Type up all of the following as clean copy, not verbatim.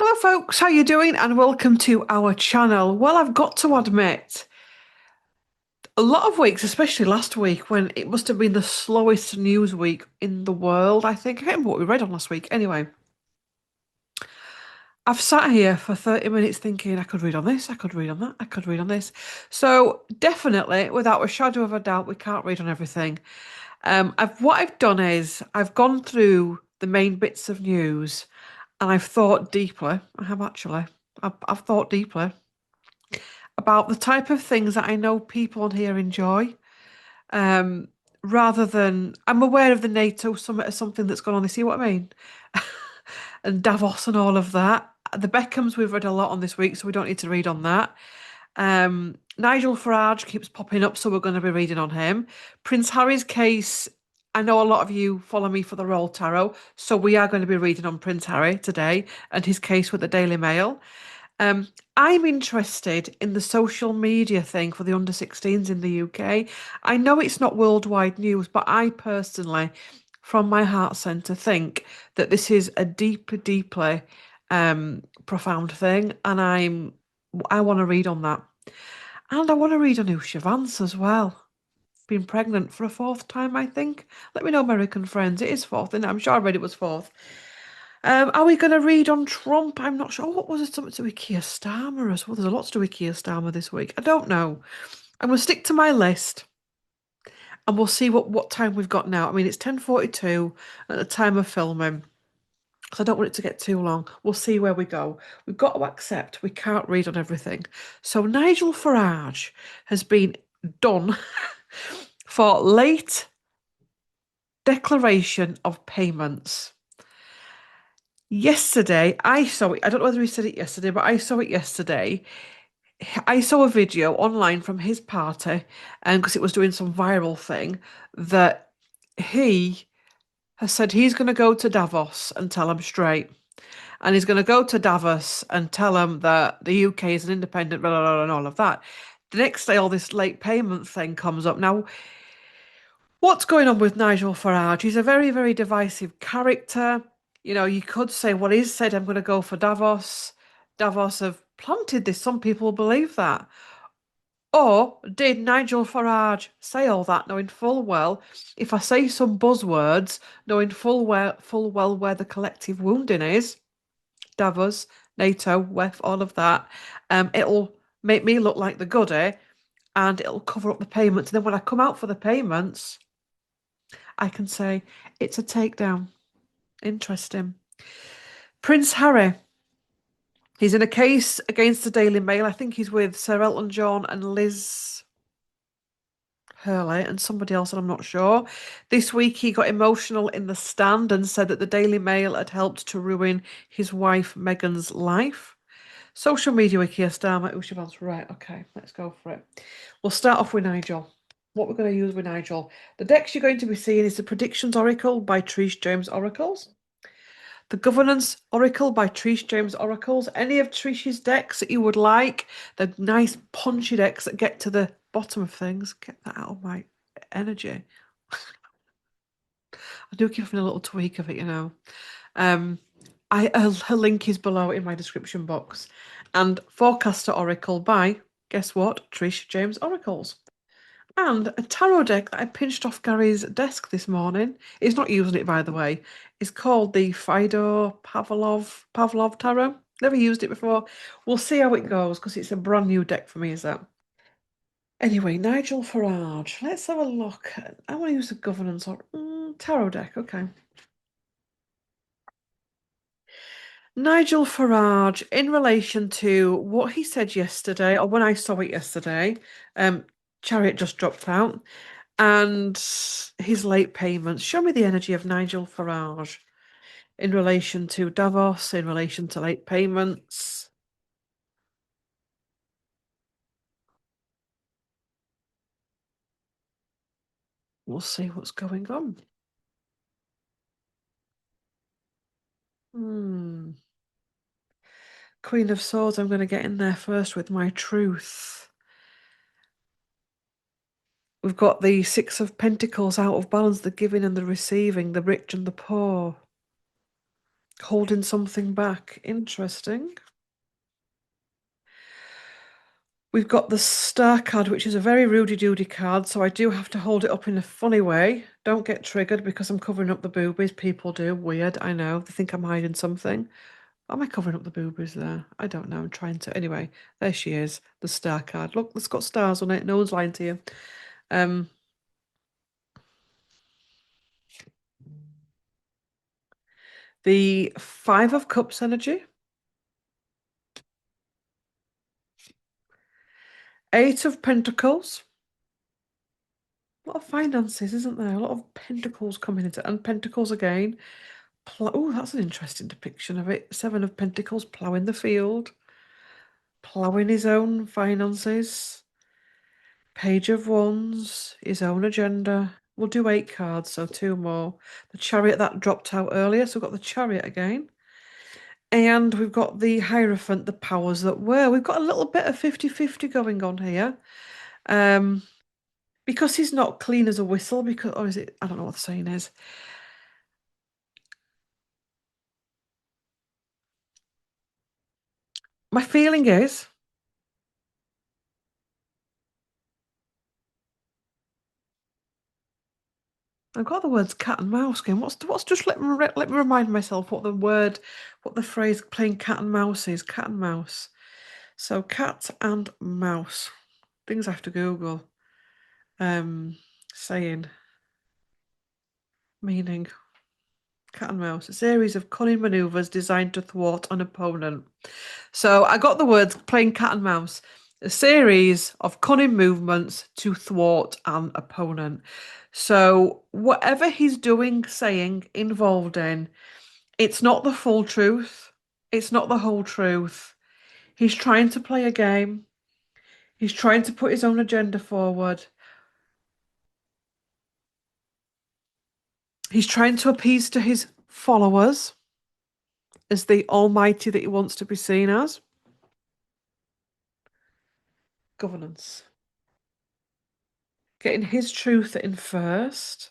Hello folks, how you doing? And welcome to our channel. Well, I've got to admit, a lot of weeks, especially last week, when it must have been the slowest news week in the world, I think. I can't remember what we read on last week. Anyway, I've sat here for 30 minutes thinking I could read on this, I could read on that, I could read on this. So definitely, without a shadow of a doubt, we can't read on everything. What I've done is I've gone through the main bits of news and I've thought deeply. I have actually. I've thought deeply about the type of things that I know people on here enjoy. Um, Rather than I'm aware of the NATO summit as something that's gone on. You see what I mean? And Davos and all of that. The Beckhams we've read a lot on this week, so we don't need to read on that. Nigel Farage keeps popping up, so we're going to be reading on him. Prince Harry's case. I know a lot of you follow me for the Royal Tarot, so we are going to be reading on Prince Harry today and his case with the Daily Mail. Um, I'm interested in the social media thing for the under 16s in the UK. I know it's not worldwide news, but I personally, from my heart centre, think that this is a deeply profound thing, and I want to read on that, and I want to read on Usha Vance as well. Been pregnant for a fourth time, I think. Let me know, American friends. It is fourth, and I'm sure I read it was fourth. Are we going to read on Trump? I'm not sure. What was it? Something to do with Keir Starmer as well. There's a lot to do with Keir Starmer this week. I don't know. I'm going to stick to my list and we'll see what time we've got now. I mean, it's 10:42 at the time of filming, so I don't want it to get too long. We'll see where we go. We've got to accept we can't read on everything. So Nigel Farage has been done for late declaration of payments. Yesterday, I saw it. I don't know whether he said it yesterday, but I saw it yesterday. I saw a video online from his party, and because it was doing some viral thing, that he has said he's going to go to Davos and tell them straight. And he's going to go to Davos and tell them that the UK is an independent, blah, blah, blah, and all of that. The next day, all this late payment thing comes up. Now, what's going on with Nigel Farage? He's a very, very divisive character. You know, you could say, well, he's said, I'm going to go for Davos. Davos have planted this. Some people believe that. Or did Nigel Farage say all that, knowing full well, if I say some buzzwords, knowing full well where the collective wounding is, Davos, NATO, WEF, all of that, it'll make me look like the goody and it'll cover up the payments. And then when I come out for the payments, I can say it's a takedown. Interesting. Prince Harry. He's in a case against the Daily Mail. I think he's with Sir Elton John and Liz Hurley and somebody else, and I'm not sure. This week he got emotional in the stand and said that the Daily Mail had helped to ruin his wife Meghan's life. Social media with Keir Starmer, Usha Vance. Right, okay, let's go for it. We'll start off with Nigel. What we're going to use with Nigel. The decks you're going to be seeing is the Predictions Oracle by Trish James Oracles. The Governance Oracle by Trish James Oracles. Any of Trish's decks that you would like, the nice punchy decks that get to the bottom of things. Get that out of my energy. I do give him a little tweak of it, you know. Um, her link is below in my description box. And Forecaster Oracle by, guess what? Trish James Oracles. And a tarot deck that I pinched off Gary's desk this morning. He's not using it, by the way. It's called the Fido Pavlov Tarot. Never used it before. We'll see how it goes because it's a brand new deck for me, is that? Anyway, Nigel Farage. Let's have a look. I want to use the governance or tarot deck. Okay. Nigel Farage, in relation to what he said yesterday, or when I saw it yesterday, Chariot just dropped out, and his late payments. Show me the energy of Nigel Farage in relation to Davos, in relation to late payments. We'll see what's going on. Queen of Swords, I'm going to get in there first with my truth. We've got the Six of Pentacles out of balance, the giving and the receiving, the rich and the poor. Holding something back. Interesting. We've got the star card, which is a very Rudy-Doody card, so I do have to hold it up in a funny way. Don't get triggered because I'm covering up the boobies. People do. Weird, I know. They think I'm hiding something. Am I covering up the boobies there? I don't know. I'm trying to. Anyway, there she is, the star card. Look, it's got stars on it. No one's lying to you. Um, the Five of Cups energy, Eight of Pentacles. A lot of finances, isn't there? A lot of pentacles coming into, and pentacles again. Oh, that's an interesting depiction of it. Seven of Pentacles, ploughing the field, ploughing his own finances. Page of Wands, his own agenda. We'll do 8 cards, so 2 more. The Chariot that dropped out earlier, so we've got the Chariot again. And we've got the Hierophant, the powers that were. We've got a little bit of 50-50 going on here. Um, because he's not clean as a whistle, because, or is it, I don't know what the saying is. My feeling is, I've got the words cat and mouse game. What's just let me remind myself what the phrase playing cat and mouse is. Cat and mouse. So cat and mouse. Things I have to Google. Um, saying, meaning, cat and mouse. A series of cunning maneuvers designed to thwart an opponent. So I got the words playing cat and mouse. A series of cunning movements to thwart an opponent. So whatever he's doing, saying, involved in, it's not the full truth. It's not the whole truth. He's trying to play a game. He's trying to put his own agenda forward. He's trying to appease to his followers as the almighty that he wants to be seen as. Governance. Getting his truth in first.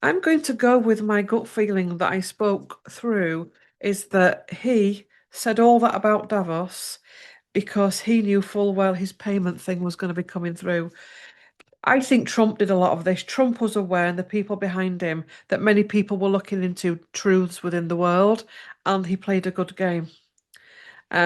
I'm going to go with my gut feeling that I spoke through is that he said all that about Davos because he knew full well his payment thing was going to be coming through. I think Trump did a lot of this. Trump was aware, and the people behind him, that many people were looking into truths within the world, and he played a good game.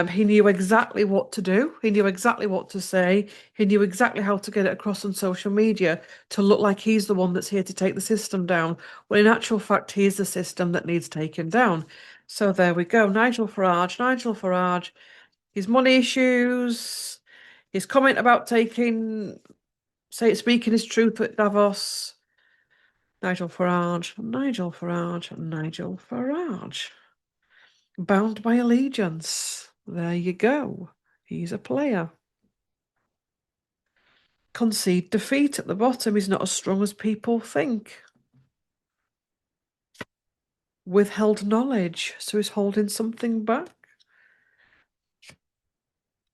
He knew exactly what to do. He knew exactly what to say. He knew exactly how to get it across on social media to look like he's the one that's here to take the system down. When in actual fact, he's the system that needs taken down. So there we go. Nigel Farage, his money issues, his comment about speaking his truth at Davos. Nigel Farage. Bound by allegiance. There you go. He's a player. Concede defeat at the bottom. He's not as strong as people think. Withheld knowledge. So he's holding something back.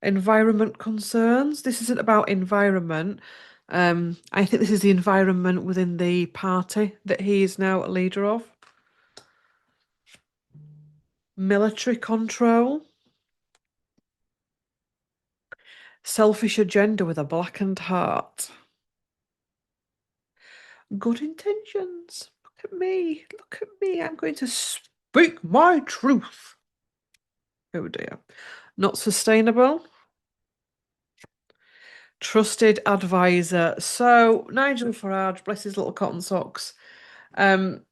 Environment concerns. This isn't about environment. I think this is the environment within the party that he is now a leader of. Military control. Selfish agenda with a blackened heart. Good intentions. Look at me. Look at me. I'm going to speak my truth. Oh dear. Not sustainable. Trusted advisor. So Nigel Farage, bless his little cotton socks. Um,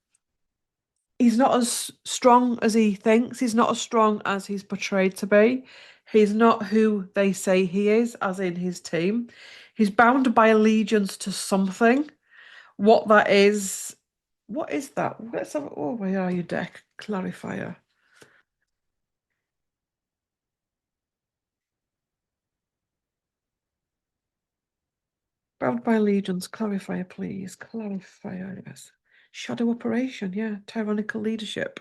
he's not as strong as he thinks. He's not as strong as he's portrayed to be. He's not who they say he is, as in his team. He's bound by allegiance to something. What that is, what is that? Let's have, oh, where are you, deck? Clarifier. Bound by allegiance, clarifier, please. Clarifier, yes. Shadow operation, yeah. Tyrannical leadership.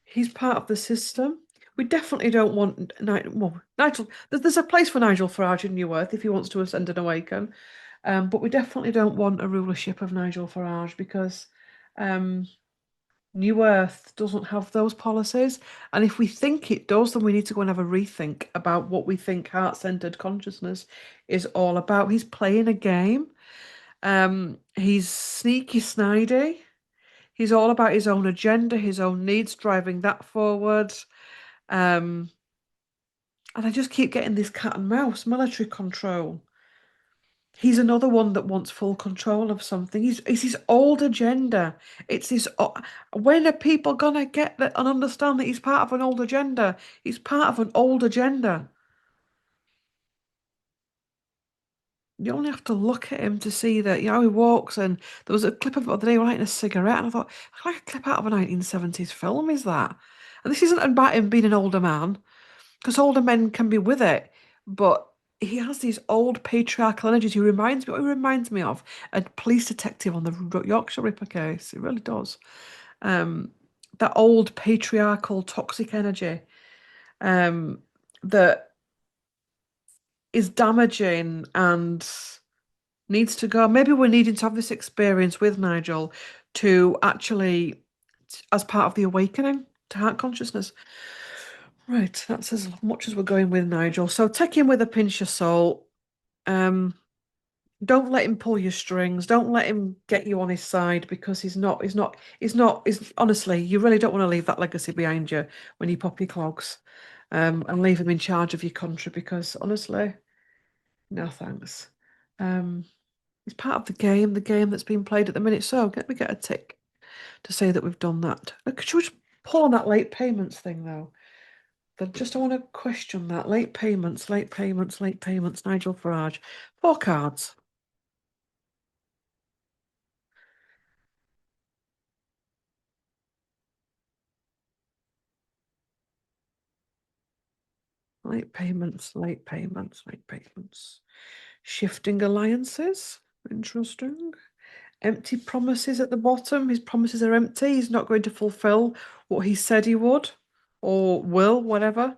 He's part of the system. We definitely don't want Nigel. There's a place for Nigel Farage in New Earth if he wants to ascend and awaken. But we definitely don't want a rulership of Nigel Farage because um, New Earth doesn't have those policies. And if we think it does, then we need to go and have a rethink about what we think heart-centered consciousness is all about. He's playing a game. He's sneaky snidey. He's all about his own agenda, his own needs, driving that forward. Um, and I just keep getting this cat and mouse military control. He's another one that wants full control of something. It's his old agenda. It's his. When are people gonna get that and understand that he's part of an old agenda? He's part of an old agenda. You only have to look at him to see that, he walks, and there was a clip of it the other day lighting a cigarette, and I thought, like a clip out of a 1970s film, is that? And this isn't about him being an older man, because older men can be with it, but he has these old patriarchal energies. He reminds me of a police detective on the Yorkshire Ripper case. It really does. Um, that old patriarchal toxic energy um, that is damaging and needs to go. Maybe we're needing to have this experience with Nigel to actually, as part of the awakening to heart consciousness. Right, that's as much as we're going with Nigel. So take him with a pinch of salt. Um, don't let him pull your strings. Don't let him get you on his side because he's honestly, you really don't want to leave that legacy behind you when you pop your clogs. And leave him in charge of your country because honestly, no thanks. Um, it's part of the game that's being played at the minute. So we get a tick to say that we've done that. Should we just pull on that late payments thing though? I want to question that. Late payments, late payments, late payments. Nigel Farage. 4 cards. Late payments, late payments, late payments. Shifting alliances. Interesting. Empty promises at the bottom. His promises are empty. He's not going to fulfill what he said he would or will, whatever.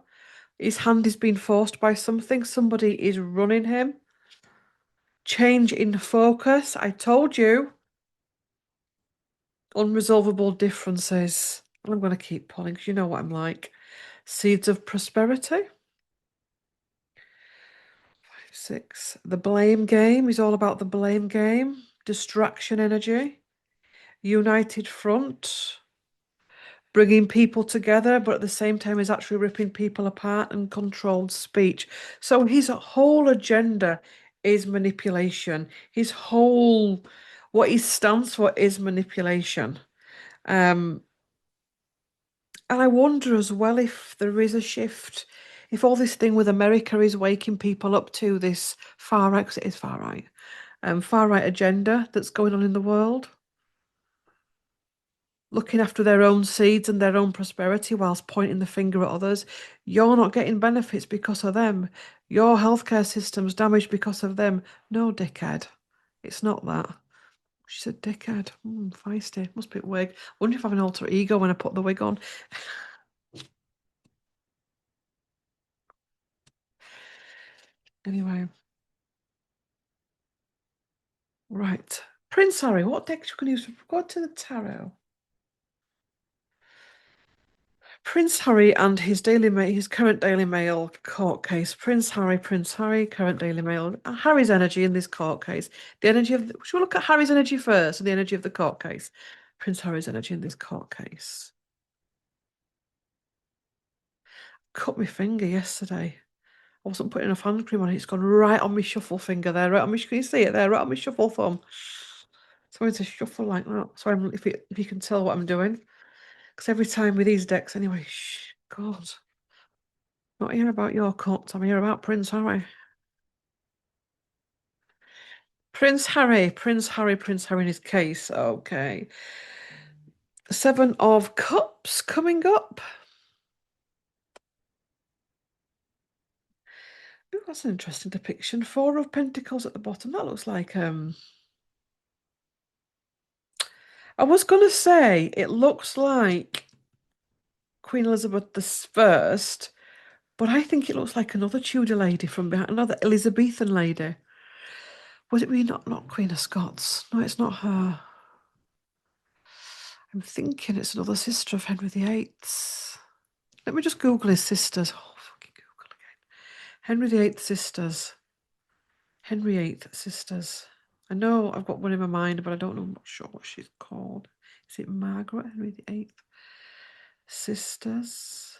His hand is being forced by something. Somebody is running him. Change in focus. I told you. Unresolvable differences. I'm going to keep pulling because you know what I'm like. Seeds of prosperity. 6. The blame game is all about the blame game. Distraction energy. United front. Bringing people together, but at the same time is actually ripping people apart and controlled speech. So his whole agenda is manipulation. What he stands for is manipulation. Um, and I wonder as well if there is a shift, if all this thing with America is waking people up to this far right, because it is far right agenda that's going on in the world. Looking after their own seeds and their own prosperity whilst pointing the finger at others. You're not getting benefits because of them. Your healthcare system's damaged because of them. No, dickhead. It's not that. She said, dickhead. Feisty. Must be a wig. Wonder if I have an alter ego when I put the wig on. Anyway, right. Prince Harry, what deck you can use with regard to the tarot? Prince Harry and his current Daily Mail court case. Prince Harry, current Daily Mail. Harry's energy in this court case. Should we look at Harry's energy first and the energy of the court case? Prince Harry's energy in this court case. Cut my finger yesterday. I wasn't putting enough hand cream on it. It's gone right on my shuffle finger there, right on my. Can you see it there, right on my shuffle thumb? So it's a shuffle like that. So if you can tell what I'm doing, because every time with these decks, anyway. God. Not here about your cuts. I'm here about Prince Harry. Prince Harry in his case. Okay. 7 of Cups coming up. Ooh, that's an interesting depiction. 4 of Pentacles at the bottom. That looks like I was gonna say it looks like Queen Elizabeth the First, but I think it looks like another Tudor lady from behind, another Elizabethan lady. Was it really not Queen of Scots? No, it's not her. I'm thinking it's another sister of Henry VIII's. Let me just Google his sisters. Oh, fucking Google again. Henry VIII sisters. Henry VIII sisters. I know I've got one in my mind, but I don't know. I'm not sure what she's called. Is it Margaret? Henry VIII sisters.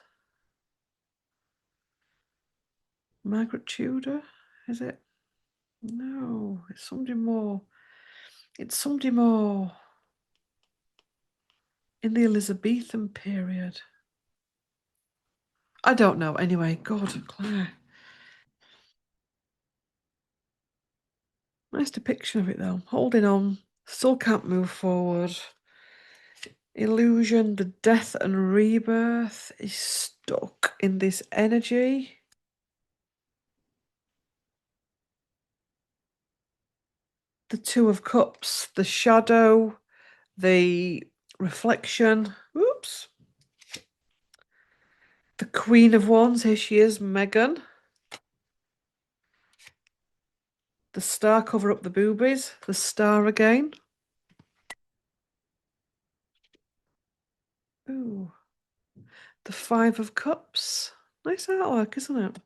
Margaret Tudor? Is it? No, it's somebody more. It's somebody more in the Elizabethan period. I don't know. Anyway, God, Claire. Nice depiction of it though. Holding on. Still can't move forward. Illusion, the death and rebirth is stuck in this energy. The Two of Cups, the shadow, the reflection. Oops. The Queen of Wands, here she is, Megan. The star, cover up the boobies. The star again. Ooh. The Five of Cups. Nice artwork, isn't it?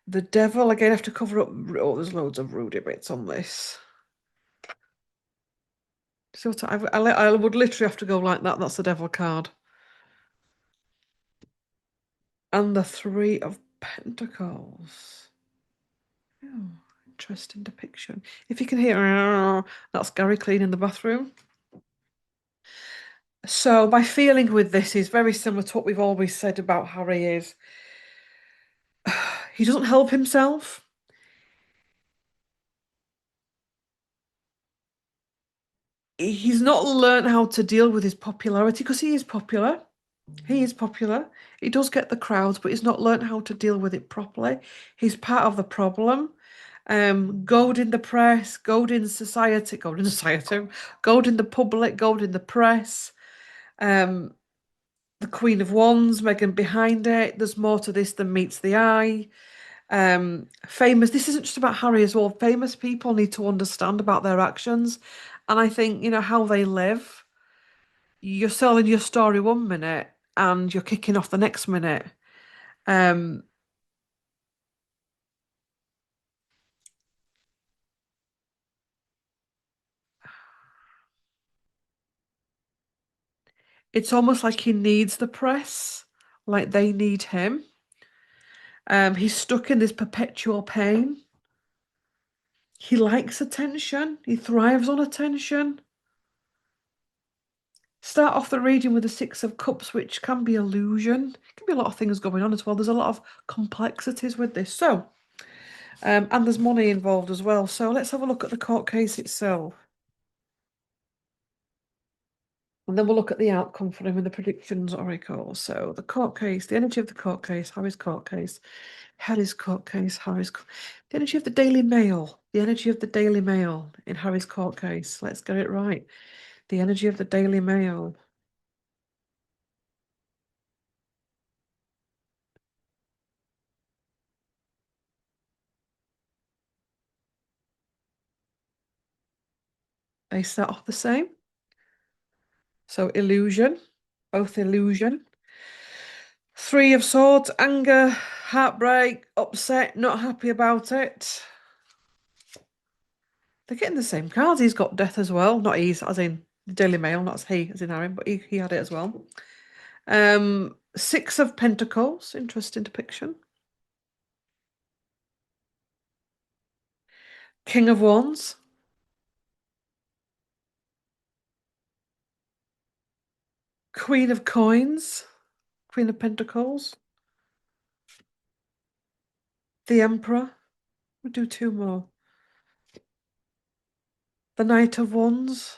The Devil, again, I have to cover up. Oh, there's loads of Rudy bits on this. So I would literally have to go like that. That's the Devil card. And the Three of Pentacles. Oh, interesting depiction. If you can hear, that's Gary cleaning the bathroom. So my feeling with this is very similar to what we've always said about Harry is he doesn't help himself. He's not learned how to deal with his popularity because he is popular. He is popular. He does get the crowds, but he's not learned how to deal with it properly. He's part of the problem. Gold in the press, gold in society, gold in society, gold in the public, gold in the press. Um, the Queen of Wands, Megan behind it. There's more to this than meets the eye. Famous. This isn't just about Harry as well. Famous people need to understand about their actions, and I think how they live. You're selling your story 1 minute, and you're kicking off the next minute. Um, it's almost like he needs the press, like they need him. He's stuck in this perpetual pain. He likes attention. He thrives on attention. Start off the reading with the Six of Cups, which can be illusion. Can be a lot of things going on as well. There's a lot of complexities with this. So, and there's money involved as well. So let's have a look at the court case itself. And then we'll look at the outcome for him in the predictions oracle. So the court case, the energy of the court case, Harry's court case, Harry's court case, the energy of the Daily Mail, the energy of the Daily Mail in Harry's court case. Let's get it right. The energy of the Daily Mail. They start off the same. So illusion, both illusion. Three of Swords, anger, heartbreak, upset, not happy about it. They're getting the same cards. He's got death as well. Not he's, as in the Daily Mail, not as he, as in Aaron, but he had it as well. Six of Pentacles, interesting depiction. King of Wands. Queen of Coins. Queen of Pentacles. The Emperor. We'll do two more. The Knight of Wands.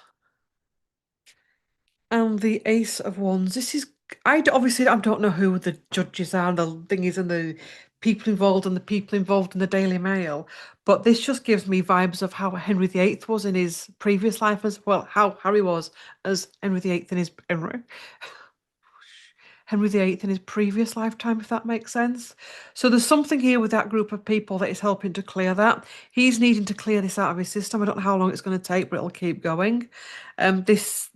And the Ace of Wands. This is, obviously, I don't know who the judges are, the thingies and the people involved and the people involved in the Daily Mail, but this just gives me vibes of how Henry VIII was in his previous life as well, how Harry was as Henry VIII in his Henry VIII in his previous lifetime, if that makes sense. So there's something here with that group of people that is helping to clear that. He's needing to clear this out of his system. I don't know how long it's going to take, but it'll keep going. This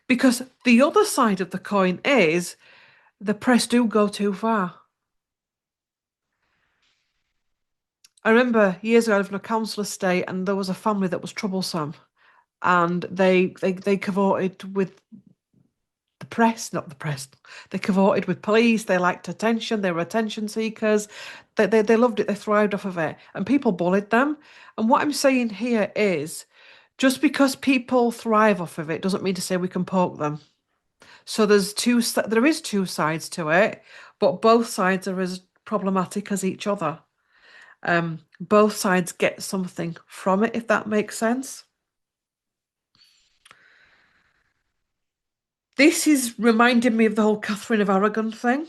because the other side of the coin is the press do go too far. I remember years ago I lived in a council estate and there was a family that was troublesome and they cavorted with the press, not the press. They cavorted with police. They liked attention. They were attention seekers. They loved it. They thrived off of it. And people bullied them. And what I'm saying here is just because people thrive off of it doesn't mean to say we can poke them. So there is two sides to it, but both sides are as problematic as each other. Both sides get something from it, if that makes sense. This is reminding me of the whole Catherine of Aragon thing,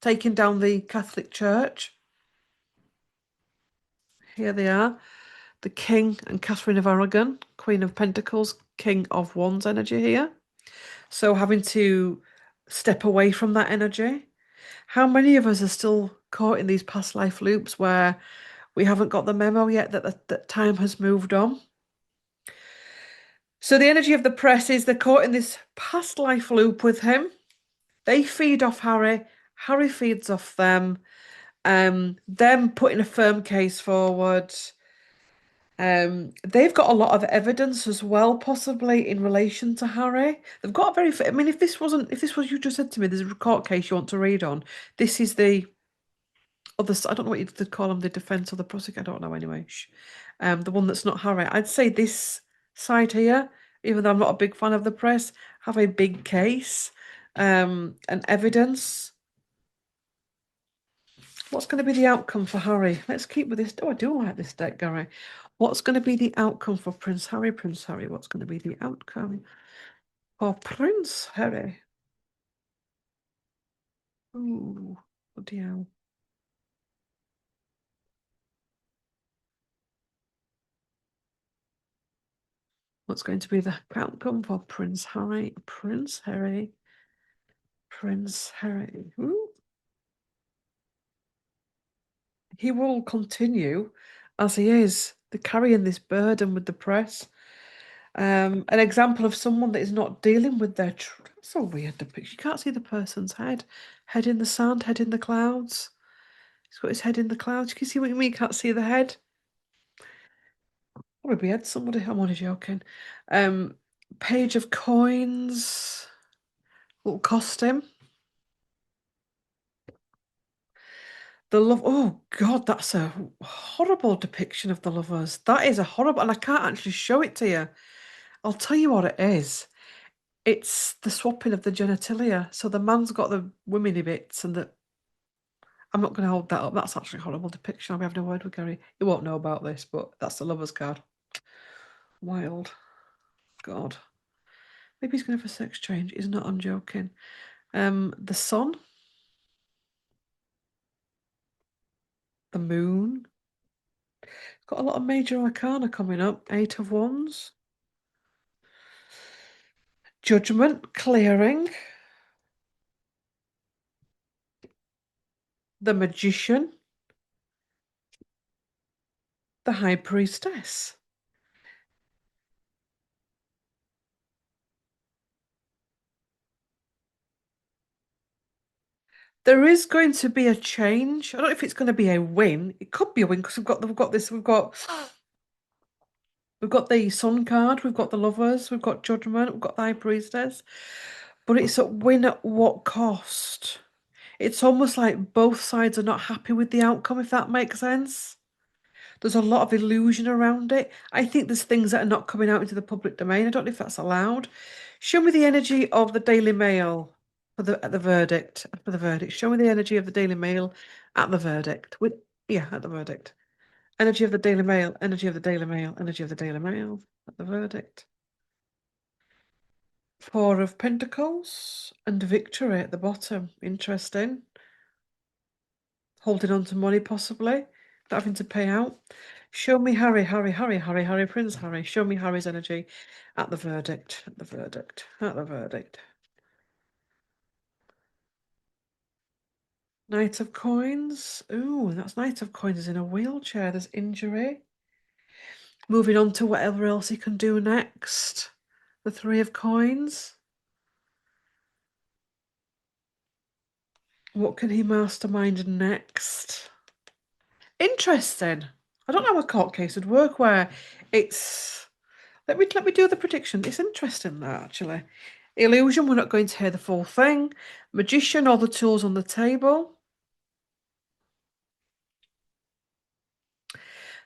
taking down the Catholic Church. Here they are, the King and Catherine of Aragon, Queen of Pentacles, King of Wands energy here. So having to step away from that energy. How many of us are still caught in these past life loops where we haven't got the memo yet that time has moved on? So the energy of the press is they're caught in this past life loop with him. They feed off Harry. Harry feeds off them. Them putting a firm case forward. They've got a lot of evidence as well, possibly in relation to Harry. They've got a very, I mean, if this was you just said to me, there's a court case you want to read on. This is the other, I don't know what you'd call them, the defense or the prosecutor, I don't know anyway. The one that's not Harry. I'd say this side here, even though I'm not a big fan of the press, have a big case, and evidence. What's going to be the outcome for Harry? Let's keep with this. Oh, I do like this deck, Gary. What's going to be the outcome for Prince Harry? Prince Harry, what's going to be the outcome for Prince Harry? Ooh, bloody hell. What's going to be the outcome for Prince Harry? Prince Harry. Prince Harry. Ooh. He will continue as he is, the carrying this burden with the press. An example of someone that is not dealing with their. That's so weird depiction. You can't see the person's head. Head in the sand, head in the clouds. He's got his head in the clouds. You can see what you mean. You can't see the head. Probably had somebody. I'm only joking. Page of coins. What will cost him? The love. Oh God, that's a horrible depiction of the lovers. That is a horrible, and I can't actually show it to you. I'll tell you what it is. It's the swapping of the genitalia. So the man's got the womenly bits, and the. I'm not going to hold that up. That's actually a horrible depiction. I'll be having a word with Gary. He won't know about this, but that's the lovers card. Wild. God. Maybe he's going to have a sex change. He's not. I'm joking. The sun. The moon. Got a lot of major arcana coming up. Eight of Wands. Judgment. Clearing. The Magician. The High Priestess. There is going to be a change. I don't know if it's going to be a win. It could be a win because we've got the Sun card, we've got the Lovers, we've got Judgment, we've got the High Priestess. But it's a win at what cost? It's almost like both sides are not happy with the outcome, if that makes sense. There's a lot of illusion around it. I think there's things that are not coming out into the public domain. I don't know if that's allowed. Show me the energy of the Daily Mail at the verdict. For the verdict. Show me the energy of the Daily Mail at the verdict. At the verdict. Energy of the Daily Mail, energy of the Daily Mail, energy of the Daily Mail at the verdict. Four of Pentacles and victory at the bottom. Interesting. Holding on to money possibly. Not having to pay out. Show me Harry, Harry, Harry, Harry, Harry, Prince Harry. Show me Harry's energy at the verdict, at the verdict, at the verdict. Knight of Coins. Ooh, that's Knight of Coins is in a wheelchair. There's injury. Moving on to whatever else he can do next. The Three of Coins. What can he mastermind next? Interesting. I don't know how a court case would work where it's let me do the prediction. It's interesting that actually. Illusion, we're not going to hear the full thing. Magician, all the tools on the table.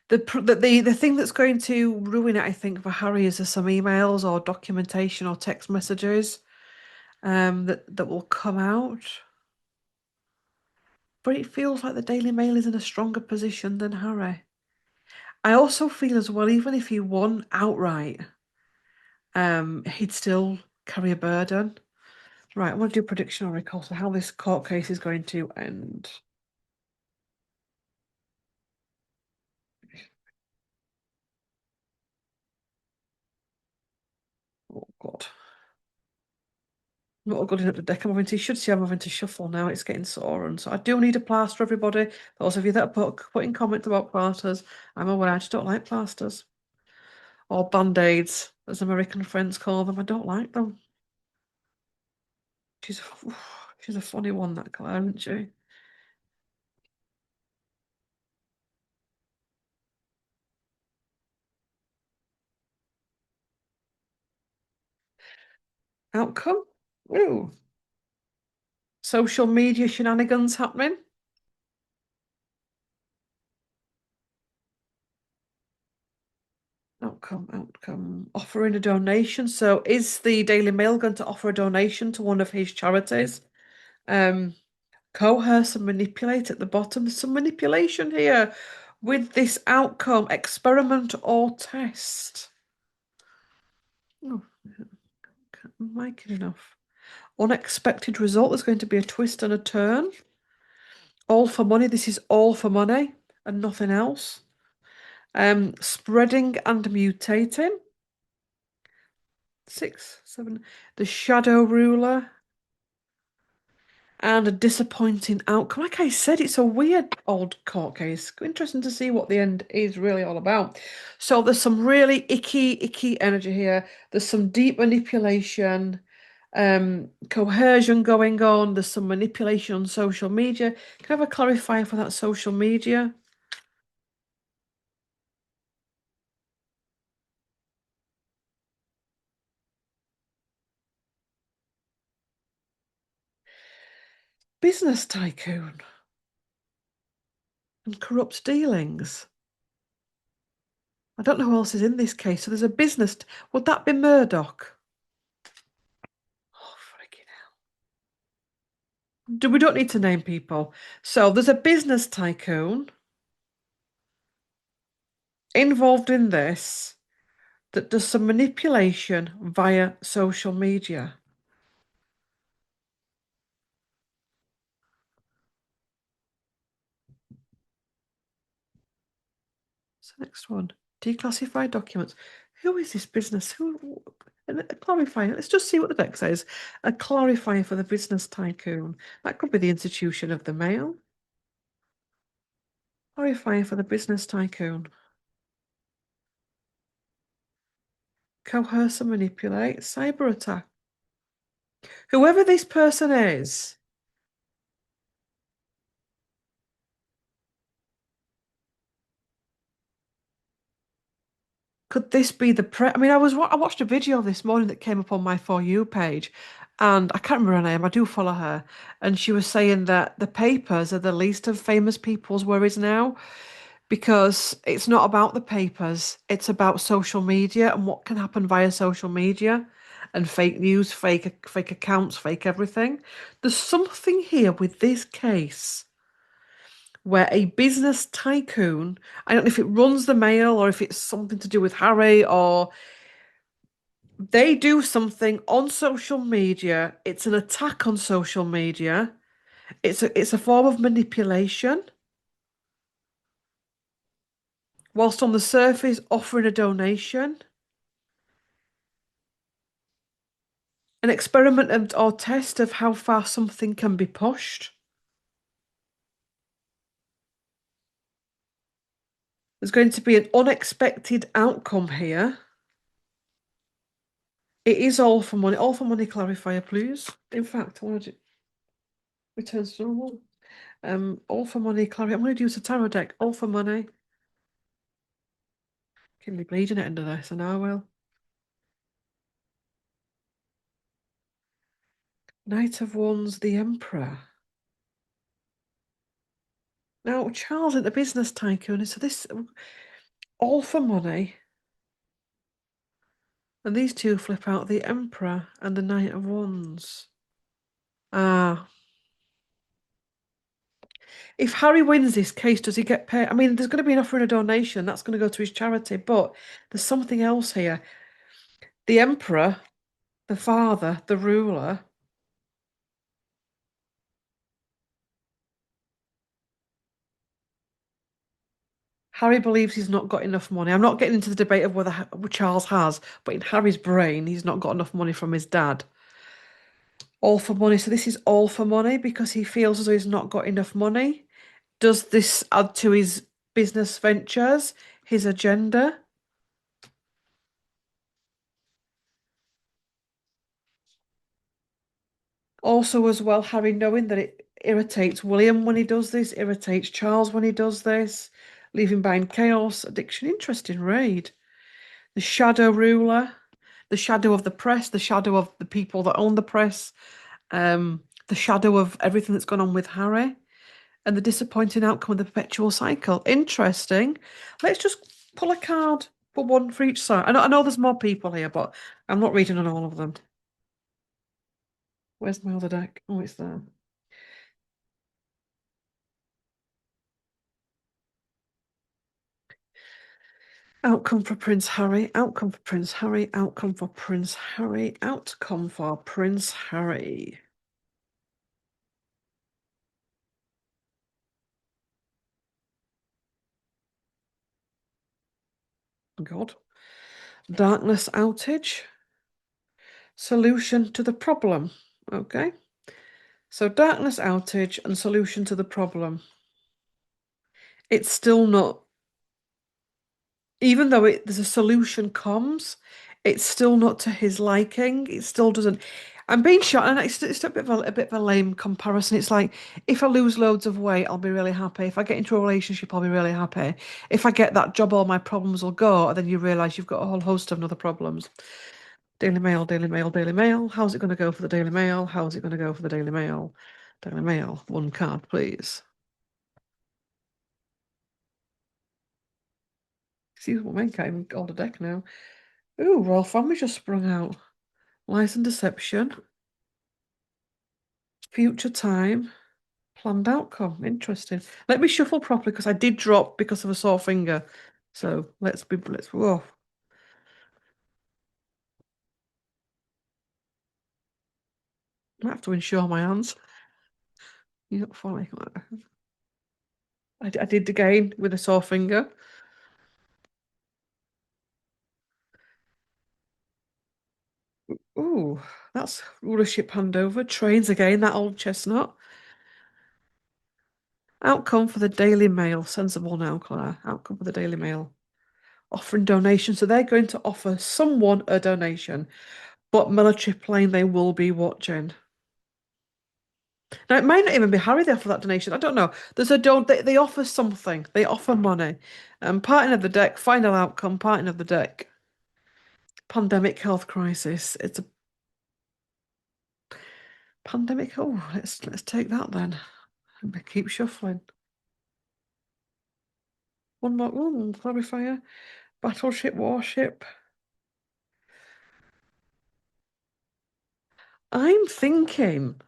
The thing that's going to ruin it, I think, for Harry is there's some emails or documentation or text messages that will come out. But it feels like the Daily Mail is in a stronger position than Harry. I also feel as well, even if he won outright, he'd still carry a burden. Right, I want to do prediction oracle, so how this court case is going to end. Oh God. Not good enough to deck. You should see I'm having to shuffle now. It's getting sore, and so I do need a plaster, everybody. Those of you that put in comments about plasters, I'm aware I just don't like plasters. Or band-aids, as American friends call them. I don't like them. She's she's a funny one, that Claire, isn't she? Outcome? Ooh. Social media shenanigans happening. Outcome. Offering a donation. So is the Daily Mail going to offer a donation to one of his charities? Um, Coerce and manipulate at the bottom. There's some manipulation here with this outcome, experiment or test. Oh, am I kidding enough? Unexpected result. There's going to be a twist and a turn. All for money. This is all for money and nothing else. Spreading and mutating. 6, 7. The shadow ruler. And a disappointing outcome. Like I said, it's a weird old court case. Interesting to see what the end is really all about. So there's some really icky energy here. There's some deep manipulation, coercion going on. There's some manipulation on social media. Can I have a clarifier for that social media? Business tycoon and corrupt dealings. I don't know who else is in this case. So there's a business. Would that be Murdoch? Oh, freaking we don't need to name people. So there's a business tycoon involved in this that does some manipulation via social media. So next one, declassified documents. Who is this business? Who? And a clarifying. Let's just see what the deck says. A clarifier for the business tycoon. That could be the institution of the mail. Clarifier for the business tycoon. Coerce and manipulate. Cyber attack. Whoever this person is, could this be the I mean, I watched a video this morning that came up on my For You page, and I can't remember her name. I do follow her, and she was saying that the papers are the least of famous people's worries now because it's not about the papers; it's about social media and what can happen via social media, and fake news, fake accounts, fake everything. There's something here with this case where a business tycoon, I don't know if it runs the mail or if it's something to do with Harry or they do something on social media. It's an attack on social media. It's a form of manipulation. Whilst on the surface offering a donation, an experiment or test of how far something can be pushed. There's going to be an unexpected outcome here. It is all for money. All for money clarifier, please. In fact, I want to return to normal. All for money clarifier. I'm going to use the tarot deck. All for money. Can be bleeding it into this, and I will. Knight of Wands, the Emperor. Now, Charles is the business tycoon, so this all for money. And these two flip out the Emperor and the Knight of Wands. Ah. If Harry wins this case, does he get paid? I mean, there's going to be an offer and a donation. That's going to go to his charity. But there's something else here. The Emperor, the father, the ruler. Harry believes he's not got enough money. I'm not getting into the debate of whether Charles has, but in Harry's brain, he's not got enough money from his dad. All for money. So this is all for money because he feels as though he's not got enough money. Does this add to his business ventures, his agenda? Also, as well, Harry knowing that it irritates William when he does this, irritates Charles when he does this, leaving behind chaos, addiction. Interesting raid. The shadow ruler, the shadow of the press, the shadow of the people that own the press, the shadow of everything that's gone on with Harry, and the disappointing outcome of the perpetual cycle. Interesting. Let's just pull a card for one for each side. I know there's more people here, but I'm not reading on all of them. Where's my other deck? Oh, it's there. Outcome for Prince Harry, outcome for Prince Harry, outcome for Prince Harry, outcome for Prince Harry. God. Darkness outage. Solution to the problem. Okay. So darkness outage and solution to the problem. It's still not, even though there's a solution comes, it's still not to his liking. It still doesn't. I'm being shot, and it's a bit of a lame comparison. It's like if I lose loads of weight, I'll be really happy. If I get into a relationship, I'll be really happy. If I get that job, all my problems will go, and then you realise you've got a whole host of other problems. Daily Mail, Daily Mail, Daily Mail. How's it going to go for the Daily Mail? How's it going to go for the Daily Mail? Daily Mail, one card, please. Excuse me, I can't even hold a deck now. Ooh, Royal Family just sprung out. Lies and Deception. Future Time. Planned Outcome. Interesting. Let me shuffle properly because I did drop because of a sore finger. So whoa. I have to insure my hands. You're not funny. I did again with a sore finger. Ooh, that's rulership handover. Trains again, that old chestnut. Outcome for the Daily Mail. Sensible now, Claire. Outcome for the Daily Mail. Offering donation. So they're going to offer someone a donation, but military plane they will be watching. Now it might not even be Harry they offer that donation. I don't know. There's a don't they offer something. They offer money. Parting of the deck, final outcome, parting of the deck. Pandemic health crisis. It's a pandemic. Oh, let's take that then. Keep shuffling. One more. Ooh, clarifier. Battleship, warship. I'm thinking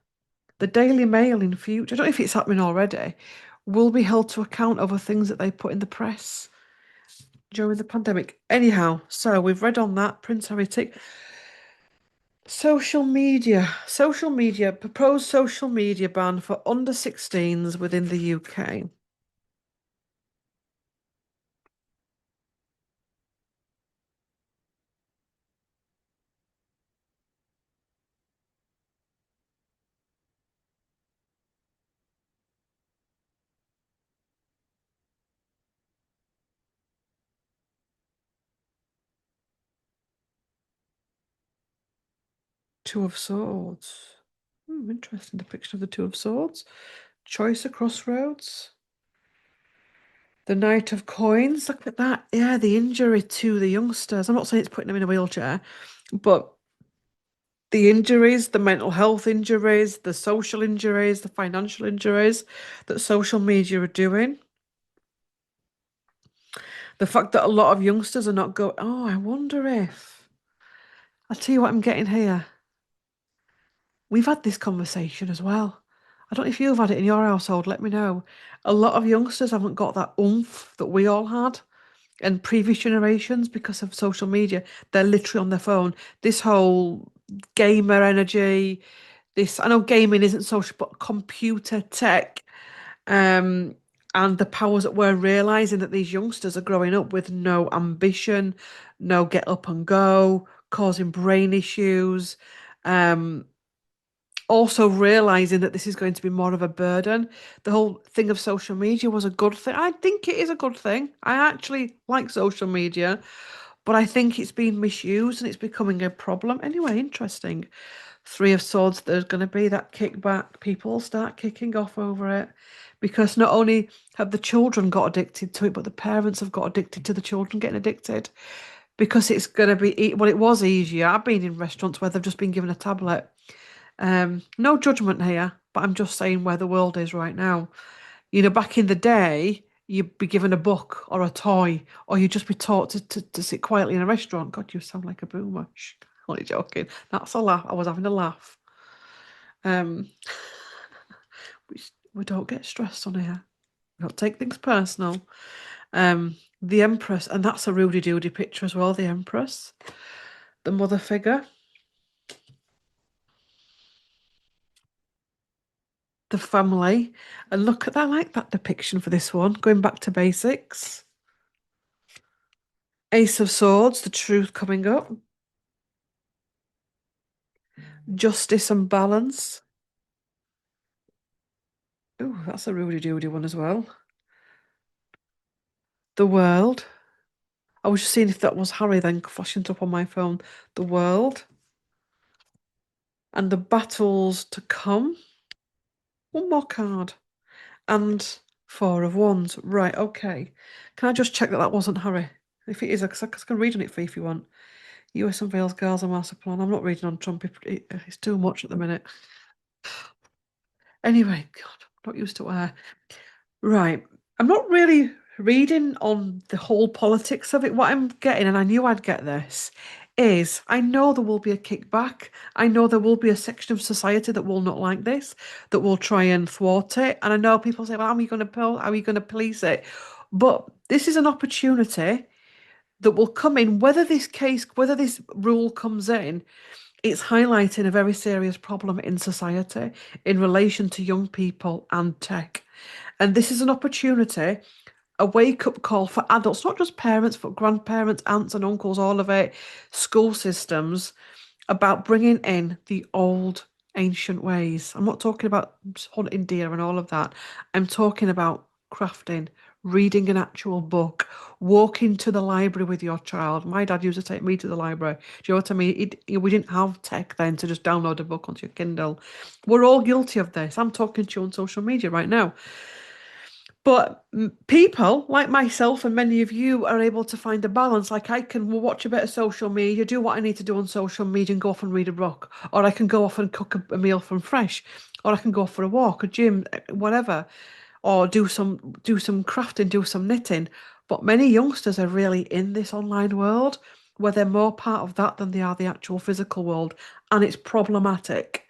the Daily Mail in future, I don't know if it's happening already, will be held to account over things that they put in the press during the pandemic. Anyhow, so we've read on that. Prince Harry tick. Social media, proposed social media ban for under 16s within the UK. Two of Swords. Interesting depiction of the Two of Swords. Choice of Crossroads. The Knight of Coins. Look at that. Yeah, the injury to the youngsters. I'm not saying it's putting them in a wheelchair, but the injuries, the mental health injuries, the social injuries, the financial injuries that social media are doing. The fact that a lot of youngsters are not going, oh, I wonder if. I'll tell you what I'm getting here. We've had this conversation as well. I don't know if you've had it in your household, let me know. A lot of youngsters haven't got that oomph that we all had and previous generations because of social media. They're literally on their phone. This whole gamer energy, this, I know gaming isn't social, but computer tech, um, and the powers that we're realizing that these youngsters are growing up with no ambition, no get up and go, causing brain issues. Um, Also realizing that this is going to be more of a burden. The whole thing of social media was a good thing. I think it is a good thing. I actually like social media, but I think it's being misused and it's becoming a problem. Anyway, interesting. Three of Swords, there's going to be that kickback. People start kicking off over it because not only have the children got addicted to it, but the parents have got addicted to the children getting addicted because it's going to be, well, it was easier. I've been in restaurants where they've just been given a tablet. No judgment here, but I'm just saying where the world is right now. Back in the day, you'd be given a book or a toy, or you'd just be taught to sit quietly in a restaurant. God, you sound like a boomer. Shh, only joking. That's a laugh. I was having a laugh. Um, we don't get stressed on here. We don't take things personal. The Empress, and that's a Rudy Doody picture as well. The Empress, the mother figure, the family, and look at that. I like that depiction for this one. Going back to basics. Ace of Swords, the truth coming up. Justice and balance. Oh, that's a Rudy Doody one as well. The world. I was just seeing if that was Harry then flashing up on my phone. The world. And the battles to come. One more card. And Four of Wands. Right, okay. Can I just check that that wasn't Harry? If it is, I can read on it for you if you want. US unveils Gaza master plan. I'm not reading on Trump. It's too much at the minute. Anyway, God, I'm not used to it. Right. I'm not really reading on the whole politics of it. What I'm getting, and I knew I'd get this, is I know there will be a kickback. I know there will be a section of society that will not like this, that will try and thwart it. And I know people say, well, how are we going to police it? But this is an opportunity that will come in, whether this rule comes in, it's highlighting a very serious problem in society in relation to young people and tech. And this is an opportunity, a wake up call for adults, not just parents, but grandparents, aunts and uncles, all of it, school systems, about bringing in the old ancient ways. I'm not talking about hunting deer and all of that. I'm talking about crafting, reading an actual book, walking to the library with your child. My dad used to take me to the library. Do you know what I mean? We didn't have tech then to just download a book onto your Kindle. We're all guilty of this. I'm talking to you on social media right now. But people like myself and many of you are able to find a balance. Like I can watch a bit of social media, do what I need to do on social media, and go off and read a book, or I can go off and cook a meal from fresh, or I can go for a walk, a gym, whatever, or do some crafting, do some knitting. But many youngsters are really in this online world where they're more part of that than they are the actual physical world, and it's problematic.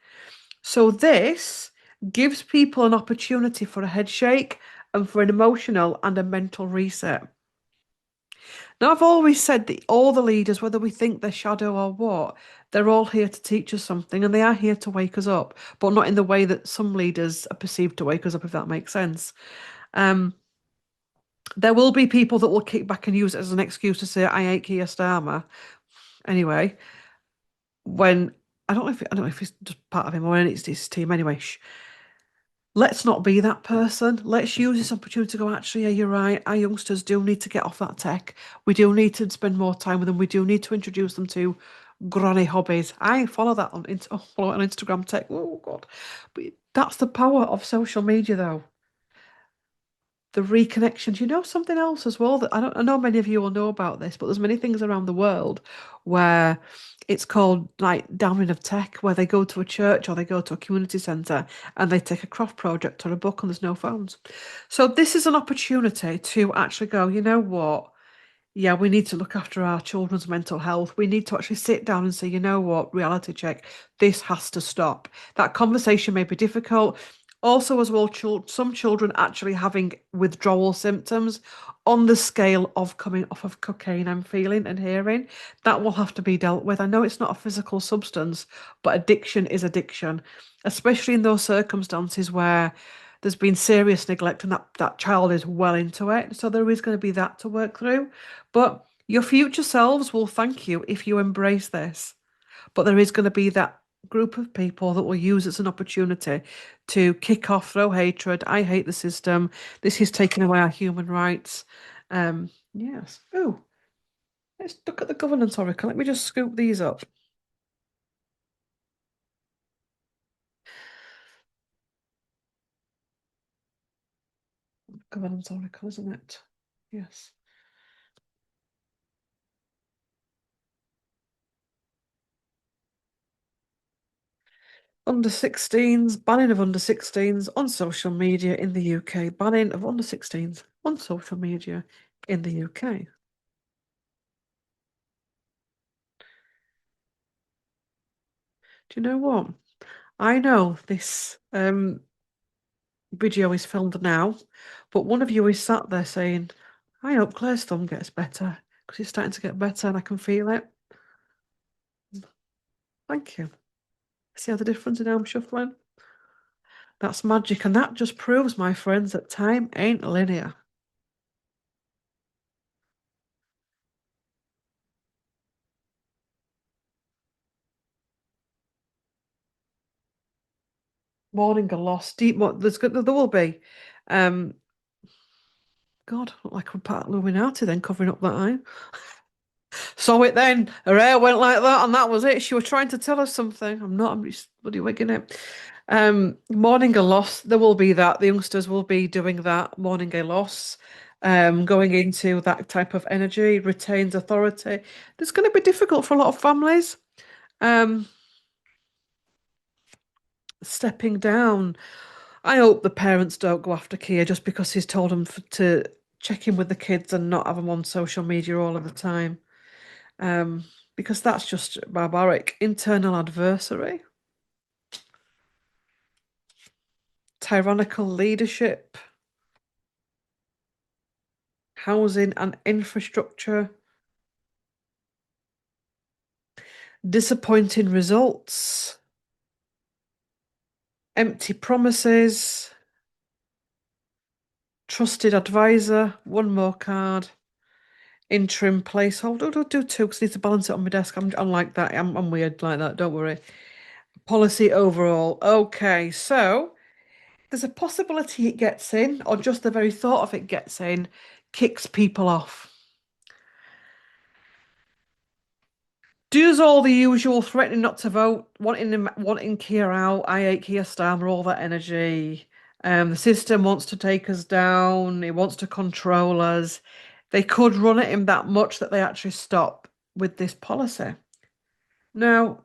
So this gives people an opportunity for a head shake and for an emotional and a mental reset. Now, I've always said that all the leaders, whether we think they're shadow or what, they're all here to teach us something and they are here to wake us up, but not in the way that some leaders are perceived to wake us up, if that makes sense. Um, there will be people that will kick back and use it as an excuse to say, I hate Keir Starmer. Anyway, when I don't know if it's just part of him or it's his team anyway. Let's not be that person. Let's use this opportunity to go, actually, yeah, you're right. Our youngsters do need to get off that tech. We do need to spend more time with them. We do need to introduce them to granny hobbies. I follow that on follow it on Instagram tech. Oh God. But that's the power of social media though. The reconnections. You know something else as well that I know many of you will know about this, but there's many things around the world where it's called like downing of tech, where they go to a church or they go to a community centre and they take a craft project or a book and there's no phones. So this is an opportunity to actually go, you know what? Yeah, we need to look after our children's mental health. We need to actually sit down and say, you know what, reality check, this has to stop. That conversation may be difficult. Also, as well, some children actually having withdrawal symptoms on the scale of coming off of cocaine, I'm feeling and hearing. That will have to be dealt with. I know it's not a physical substance, but addiction is addiction, especially in those circumstances where there's been serious neglect and that child is well into it. So there is going to be that to work through. But your future selves will thank you if you embrace this. But there is going to be that group of people that will use it as an opportunity to kick off, throw hatred. I hate the system. This is taking away our human rights. Yes. Oh, let's look at the governance oracle. Let me just scoop these up. Governance oracle, isn't it? Yes. Under 16s, banning of under 16s on social media in the UK. Banning of under 16s on social media in the UK. Do you know what? I know this video is filmed now, but one of you is sat there saying, I hope Claire's thumb gets better because it's starting to get better and I can feel it. Thank you. See how the difference in arm shuffling? That's magic, and that just proves, my friends, that time ain't linear. Morning a loss, deep. There will be. Um, God, look like we're part of Illuminati then covering up that eye. Saw it then. Her hair went like that, and that was it. She was trying to tell us something. I'm just bloody wigging it. Mourning a loss. There will be that. The youngsters will be doing that, mourning a loss. Going into that type of energy, retains authority. It's going to be difficult for a lot of families. Um, Stepping down. I hope the parents don't go after Kia just because he's told them to check in with the kids and not have them on social media all of the time. Um, because that's just barbaric. Internal adversary, tyrannical leadership, housing and infrastructure, disappointing results, empty promises, trusted advisor, one more card, interim placeholder. I'll do two because I need to balance it on my desk. I'm like that. I'm weird like that. Don't worry. Policy overall. Okay, so there's a possibility it gets in, or just the very thought of it gets in, kicks people off. Does all the usual threatening not to vote, wanting Keir out, I hate Keir Starmer, all that energy. The system wants to take us down, it wants to control us. They could run at him that much that they actually stop with this policy. Now,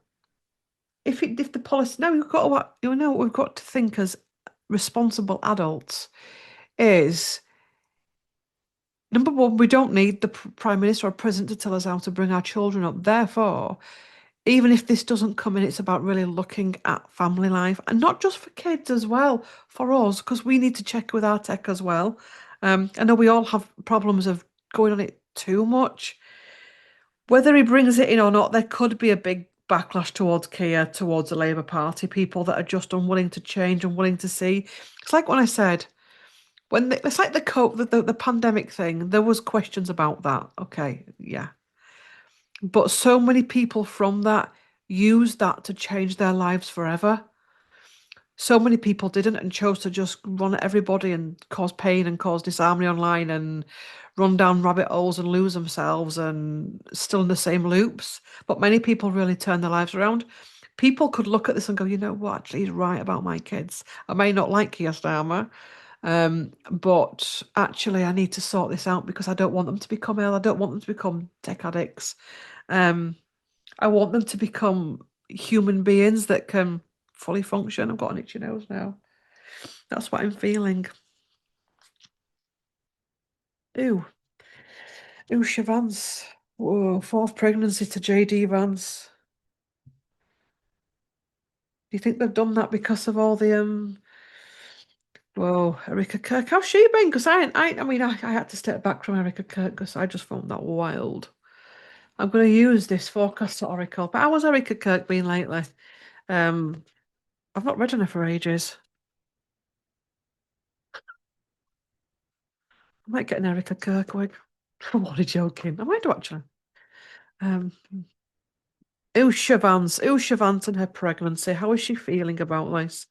if the policy now we've got what we've got to think as responsible adults is number one, we don't need the Prime Minister or President to tell us how to bring our children up. Therefore, even if this doesn't come in, it's about really looking at family life and not just for kids as well, for us, because we need to check with our tech as well. I know we all have problems of going on it too much. Whether he brings it in or not, there could be a big backlash towards Keir, towards the Labour Party, people that are just unwilling to change, unwilling to see. It's like when I said, it's like the pandemic thing, there was questions about that. Okay, yeah. But so many people from that use that to change their lives forever. So many people didn't and chose to just run at everybody and cause pain and cause disharmony online and run down rabbit holes and lose themselves and still in the same loops. But many people really turn their lives around. People could look at this and go, you know what, actually, he's right about my kids. I may not like Keir Starmer, but actually, I need to sort this out because I don't want them to become ill. I don't want them to become tech addicts. Um, I want them to become human beings that can fully function. I've got an itchy nose now. That's what I'm feeling. Ew. Usha Vance. Whoa, fourth pregnancy to JD Vance. Do you think they've done that because of all the whoa, Erica Kirk? How's she been? Because I had to step back from Erica Kirk because I just found that wild. I'm going to use this forecast to Oracle. But how was Erica Kirk been lately? Um, I've not read on her for ages. I might get an Erica Kirk wig. I'm only joking. I might do actually. Um, Usha Vance and her pregnancy. How is she feeling about this?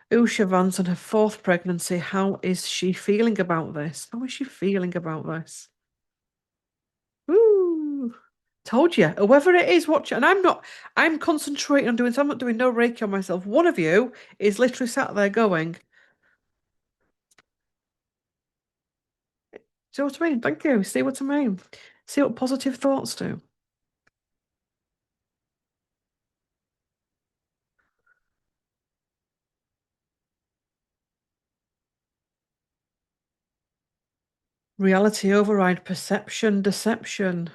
Usha Vance and her fourth pregnancy. How is she feeling about this? How is she feeling about this? Ooh, told you. Whoever it is, watch it. And I'm concentrating on doing, so I'm not doing no Reiki on myself. One of you is literally sat there going, see what I mean? Thank you. See what I mean? See what positive thoughts do. Reality override perception, deception,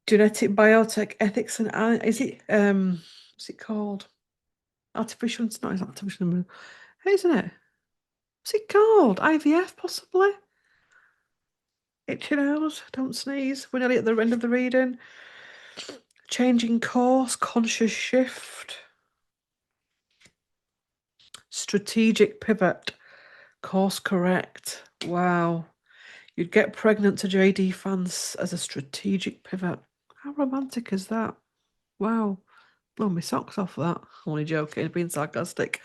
genetic biotech ethics and is it what's it called? Artificial, it's not, it's artificial, isn't it? What's it called? IVF possibly? Itchy nose, don't sneeze. We're nearly at the end of the reading. Changing course, conscious shift, strategic pivot, course correct. Wow. You'd get pregnant to JD fans as a strategic pivot. How romantic is that? Wow. Blow my socks off that. Only joking, being sarcastic.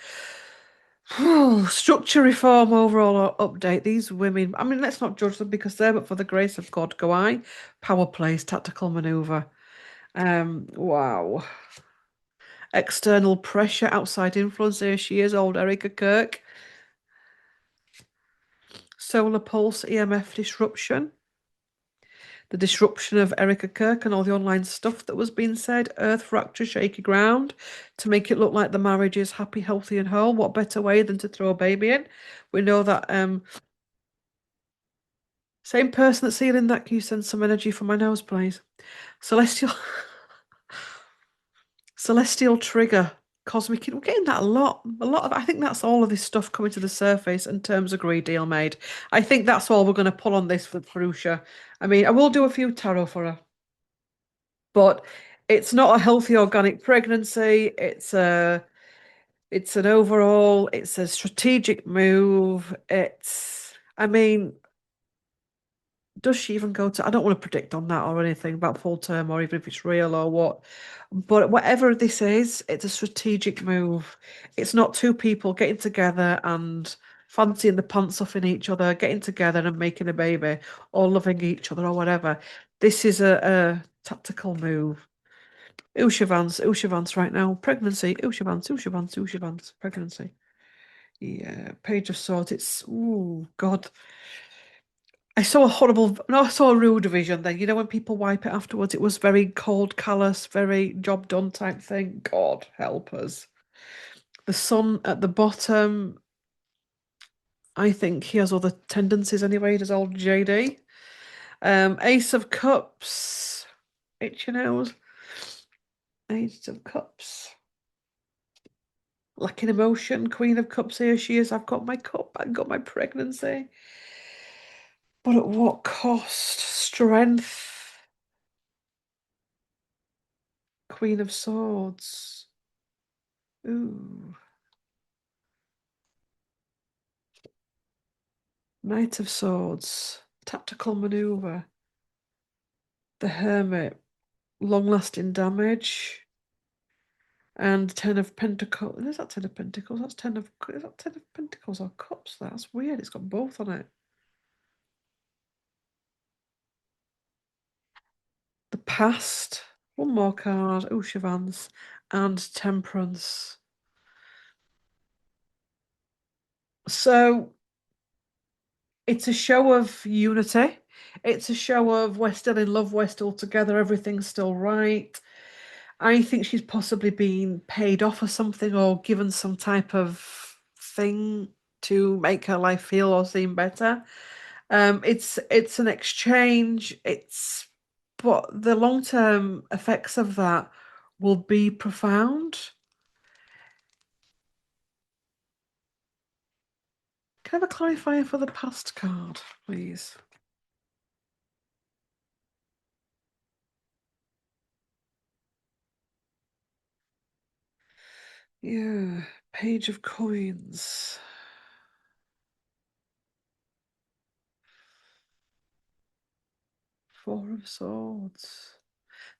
Structure reform overall update. These women, I mean, let's not judge them because they're, but for the grace of God, go I. Power plays, tactical maneuver. Wow. External pressure, outside influence. There she is, old Erica Kirk. Solar pulse, EMF disruption. The disruption of Erica Kirk and all the online stuff that was being said. Earth fracture, shaky ground, to make it look like the marriage is happy, healthy, and whole. What better way than to throw a baby in? We know that same person that's sealing that, can you send some energy for my nose, please? Celestial Celestial trigger. Cosmic. We're getting that a lot. A lot of I think that's all of this stuff coming to the surface and terms agreed, deal made. I think that's all we're gonna pull on this for Farusha. I mean, I will do a few tarot for her, but it's not a healthy organic pregnancy. It's an overall, it's a strategic move. I mean, does she even go to? I don't want to predict on that or anything about full term or even if it's real or what. But whatever this is, it's a strategic move. It's not two people getting together and fancying the pants off in each other, getting together and making a baby or loving each other or whatever. This is a tactical move. Usha Vance right now. Pregnancy. Usha Vance. Pregnancy. Yeah. Page of Swords. It's, oh, God. I saw a horrible, no, I saw a real division then. You know, when people wipe it afterwards, it was very cold, callous, very job done type thing. God help us. The sun at the bottom, I think he has other tendencies anyway, does old JD. Ace of Cups, itchy nose. Ace of Cups. Lacking emotion, Queen of Cups, here she is. I've got my cup, I've got my pregnancy. But at what cost? Strength. Queen of Swords. Ooh. Knight of Swords. Tactical maneuver. The Hermit. Long lasting damage. And Ten of Pentacles. Is that Ten of Pentacles? That's Ten of. Is that Ten of Pentacles or Cups? That's weird. It's got both on it. The Past. One more card. Usha, Vance, and Temperance. So it's a show of unity. It's a show of we're still in love, we're still together, everything's still right. I think she's possibly been paid off or something or given some type of thing to make her life feel or seem better. It's an exchange. It's but the long-term effects of that will be profound. Can I have a clarifier for the past card, please? Yeah, Page of Coins. Four of Swords.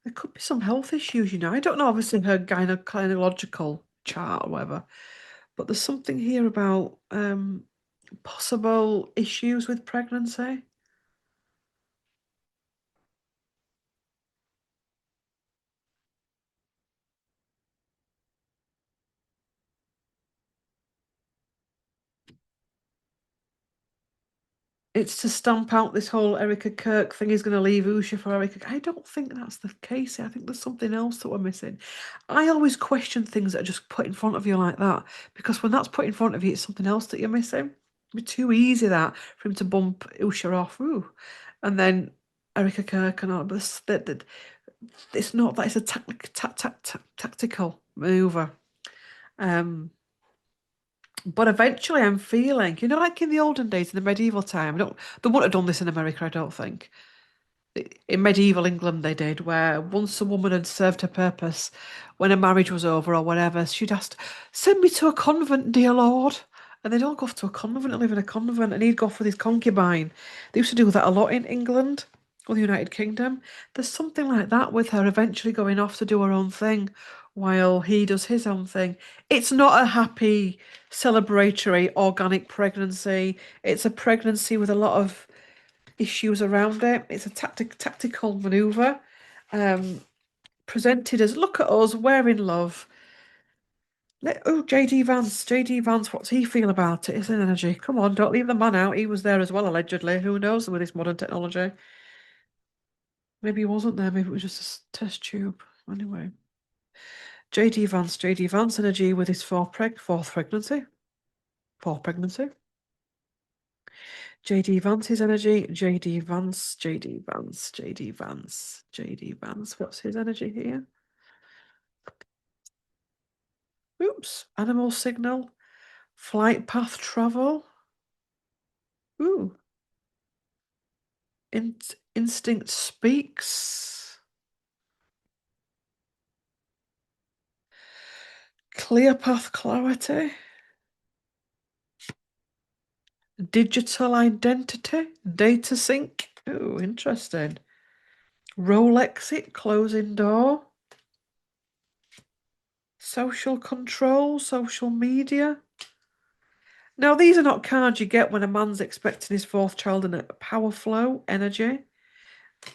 There could be some health issues, you know. I don't know, obviously, her gynecological chart or whatever, but there's something here about possible issues with pregnancy. It's to stamp out this whole Erica Kirk thing. He's going to leave Usha for Erica. I don't think that's the case. I think there's something else that we're missing. I always question things that are just put in front of you like that because when that's put in front of you, it's something else that you're missing. It'd be too easy that for him to bump Usha off, ooh, and then Erica Kirk and all. But it's not that. It's a tactical maneuver. Um, but eventually, I'm feeling, you know, like in the olden days, in the medieval time, they wouldn't have done this in America, I don't think. In medieval England, they did, where once a woman had served her purpose, when a marriage was over or whatever, she'd asked, "Send me to a convent, dear lord." And they'd all go off to a convent and live in a convent, and he'd go off with his concubine. They used to do that a lot in England or the United Kingdom. There's something like that with her eventually going off to do her own thing while he does his own thing. It's not a happy, celebratory, organic pregnancy. It's a pregnancy with a lot of issues around it. It's a tactical maneuver, um, presented as look at us, we're in love. Oh, JD Vance, what's he feel about it? It's an energy. Come on, don't leave the man out. He was there as well, allegedly. Who knows with this modern technology? Maybe he wasn't there. Maybe it was just a test tube. Anyway, JD Vance energy with his fourth pregnancy, fourth pregnancy. JD Vance's energy, JD Vance, JD Vance, JD Vance, JD Vance. What's his energy here? Oops, animal signal, flight path travel. Ooh, instinct speaks. Clear path clarity. Digital identity. Data sync. Ooh, interesting. Role exit, closing door. Social control, social media. Now, these are not cards you get when a man's expecting his fourth child in a power flow, energy.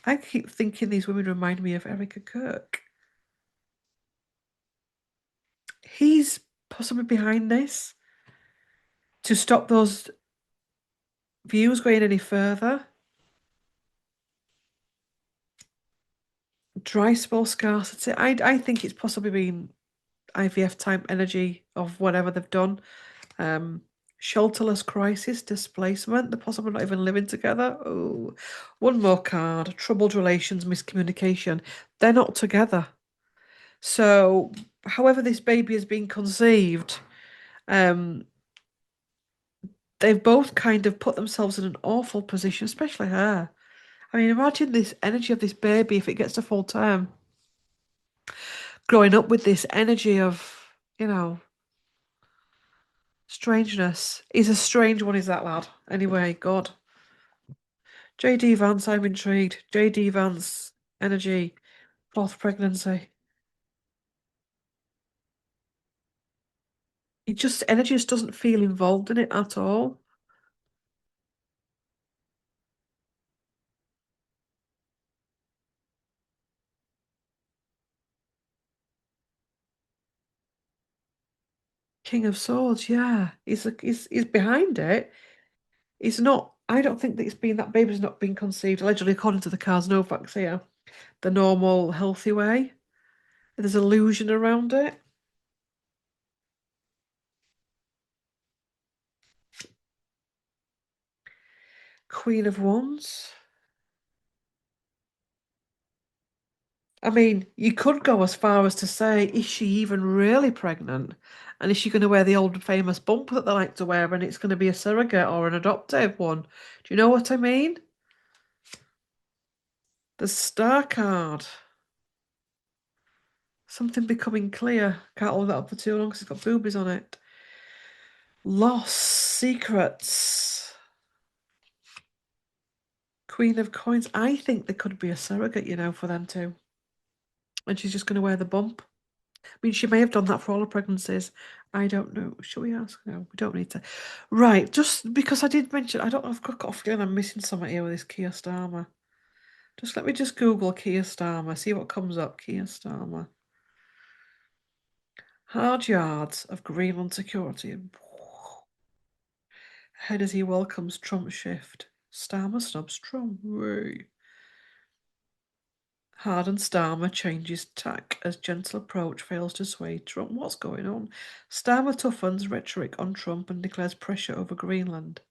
I keep thinking these women remind me of Erica Kirk. He's possibly behind this to stop those views going any further. Dry spell scarcity. I think it's possibly been IVF type energy of whatever they've done. Shelterless crisis, displacement. They're possibly not even living together. Oh, one more card. Troubled relations, miscommunication. They're not together. So, however this baby has been conceived, um, they've both kind of put themselves in an awful position, especially her. I mean, imagine this energy of this baby if it gets to full term, growing up with this energy of, you know, strangeness. He's a strange one, is that lad? Anyway, God. JD Vance, I'm intrigued. JD Vance, energy, fourth pregnancy. Energy just doesn't feel involved in it at all. King of Swords, yeah. He's behind it. He's not. I don't think that that baby's not been conceived, allegedly, according to the cards, no facts here, the normal, healthy way. There's illusion around it. Queen of Wands. I mean, you could go as far as to say, is she even really pregnant? And is she going to wear the old famous bump that they like to wear and it's going to be a surrogate or an adoptive one? Do you know what I mean? The Star card. Something becoming clear. Can't hold that up for too long because it's got boobies on it. Lost secrets. Queen of Coins. I think there could be a surrogate, for them too. And she's just going to wear the bump. I mean, she may have done that for all her pregnancies. I don't know. Shall we ask? No, we don't need to. Right, just because I did mention, I don't know, I've got a feeling I'm missing something here with this Keir Starmer. Just let me just Google Keir Starmer, see what comes up. Keir Starmer. Hard yards of Greenland security. Head as he welcomes Trump shift. Starmer snubs Trump. Whey. Hard and Starmer changes tack as gentle approach fails to sway Trump. What's going on? Starmer toughens rhetoric on Trump and declares pressure over Greenland.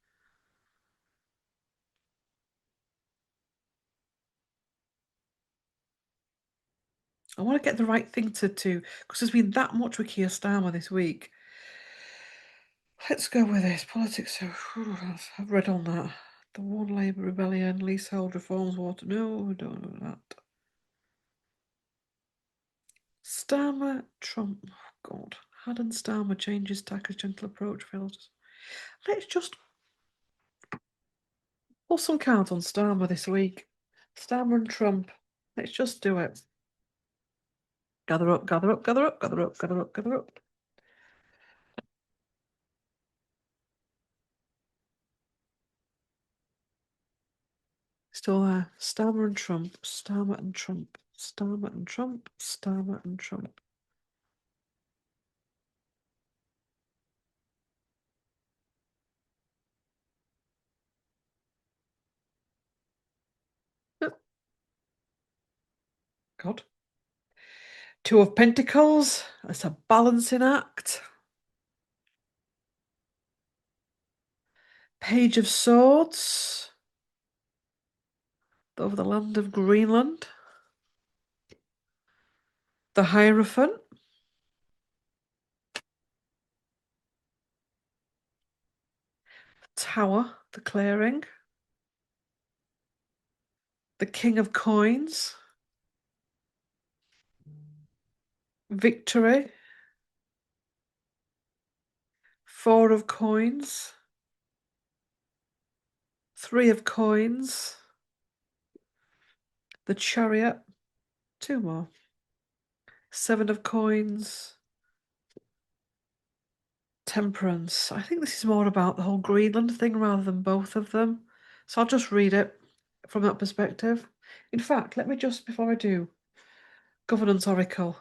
I want to get the right thing to because there's been that much with Keir Starmer this week. Let's go with this. Politics. I've read on that. The One Labour Rebellion, leasehold reforms, water. No, I don't know that. Starmer, Trump. Oh, God. Haddon Starmer changes tack as gentle approach fails. Let's just pull some cards on Starmer this week. Starmer and Trump. Let's just do it. Gather up, gather up, gather up, gather up, gather up, gather up. Still there. Starmer and Trump. Starmer and Trump. Starmer and Trump. Starmer and Trump. Oh, God. Two of Pentacles. It's a balancing act. Page of Swords. Over the land of Greenland. The Hierophant. Tower. The clearing. The King of Coins. Victory. Four of Coins. Three of Coins. The Chariot. Two more. Seven of Coins. Temperance. I think this is more about the whole Greenland thing rather than both of them. So I'll just read it from that perspective. In fact, let me just, before I do, Governance Oracle.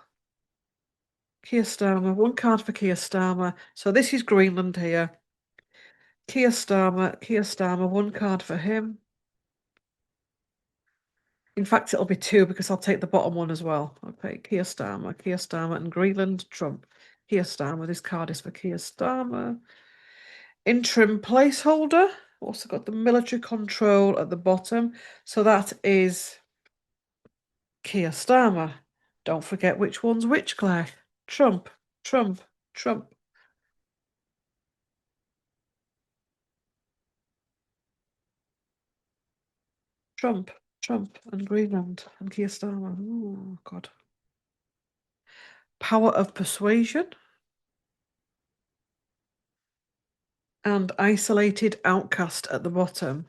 Keir Starmer, one card for Keir Starmer. So this is Greenland here. Keir Starmer, one card for him. In fact, it'll be two because I'll take the bottom one as well. Okay, Keir Starmer, and Greenland, Trump. Keir Starmer, this card is for Keir Starmer. Interim placeholder. Also got the military control at the bottom. So that is Keir Starmer. Don't forget which one's which, Claire. Trump, Trump, Trump. Trump, Trump, and Greenland, and Keir Starmer. Oh, God. Power of persuasion. And isolated outcast at the bottom.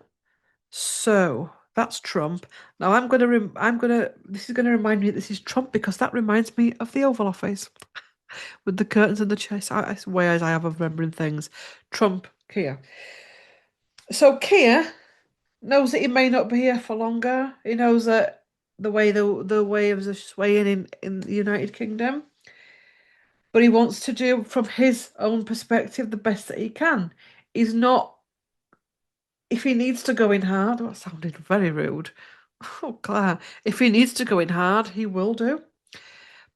So that's Trump. Now this is gonna remind me that this is Trump because that reminds me of the Oval Office. with the curtains and the chest. That's the way as I have of remembering things. Trump, Keir. So Keir knows that he may not be here for longer. He knows that the waves are swaying in the United Kingdom, but he wants to do from his own perspective the best that he can. He's not if he needs to go in hard. That sounded very rude. Oh, Claire. If he needs to go in hard, he will do.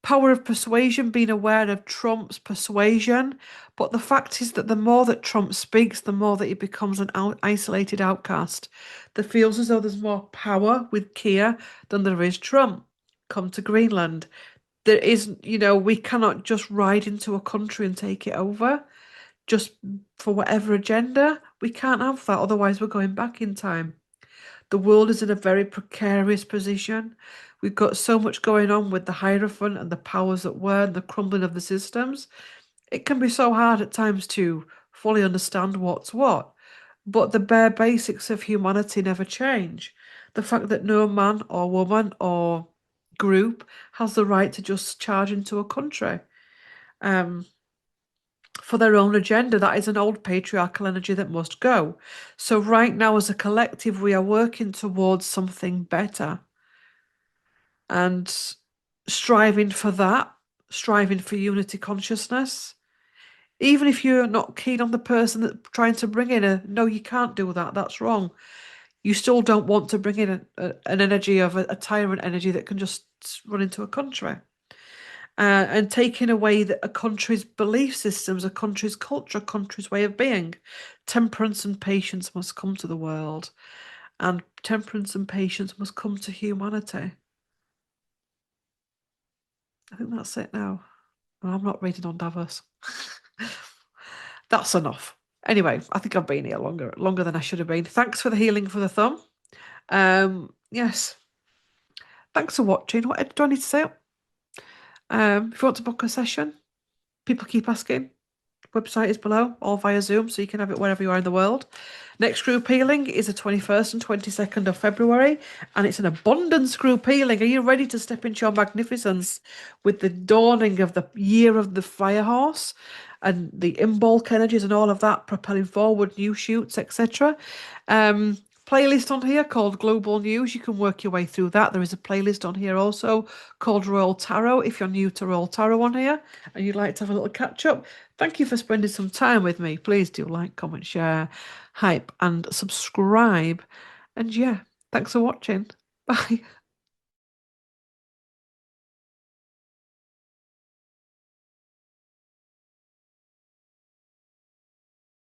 Power of persuasion, being aware of Trump's persuasion. But the fact is that the more that Trump speaks, the more that he becomes an isolated outcast that feels as though there's more power with Keir than there is Trump. Come to Greenland. There is, we cannot just ride into a country and take it over just for whatever agenda. We can't have that, otherwise, we're going back in time. The world is in a very precarious position. We've got so much going on with the Hierophant and the powers that were and the crumbling of the systems. It can be so hard at times to fully understand what's what. But the bare basics of humanity never change. The fact that no man or woman or group has the right to just charge into a country um, for their own agenda. That is an old patriarchal energy that must go. So, right now, as a collective, we are working towards something better and striving for that, striving for unity consciousness. Even if you're not keen on the person that's trying to bring in no, you can't do that, that's wrong. You still don't want to bring in an energy of a tyrant energy that can just run into a country. And taking away a country's belief systems, a country's culture, a country's way of being. Temperance and patience must come to the world, and temperance and patience must come to humanity. I think that's it now. I'm not reading on Davos. That's enough. Anyway, I think I've been here longer than I should have been. Thanks for the healing for the thumb. Yes. Thanks for watching. What do I need to say? If you want to book a session, people keep asking. Website is below, all via Zoom, so you can have it wherever you are in the world. Next group healing is the 21st and 22nd of February, and it's an abundance group healing. Are you ready to step into your magnificence with the dawning of the year of the fire horse and the Imbolc energies and all of that, propelling forward new shoots, etc.? Playlist on here called Global News. You can work your way through that. There is a playlist on here also called Royal Tarot if you're new to Royal Tarot on here and you'd like to have a little catch up. Thank you for spending some time with me. Please do like, comment, share, hype, and subscribe. And yeah, thanks for watching. Bye.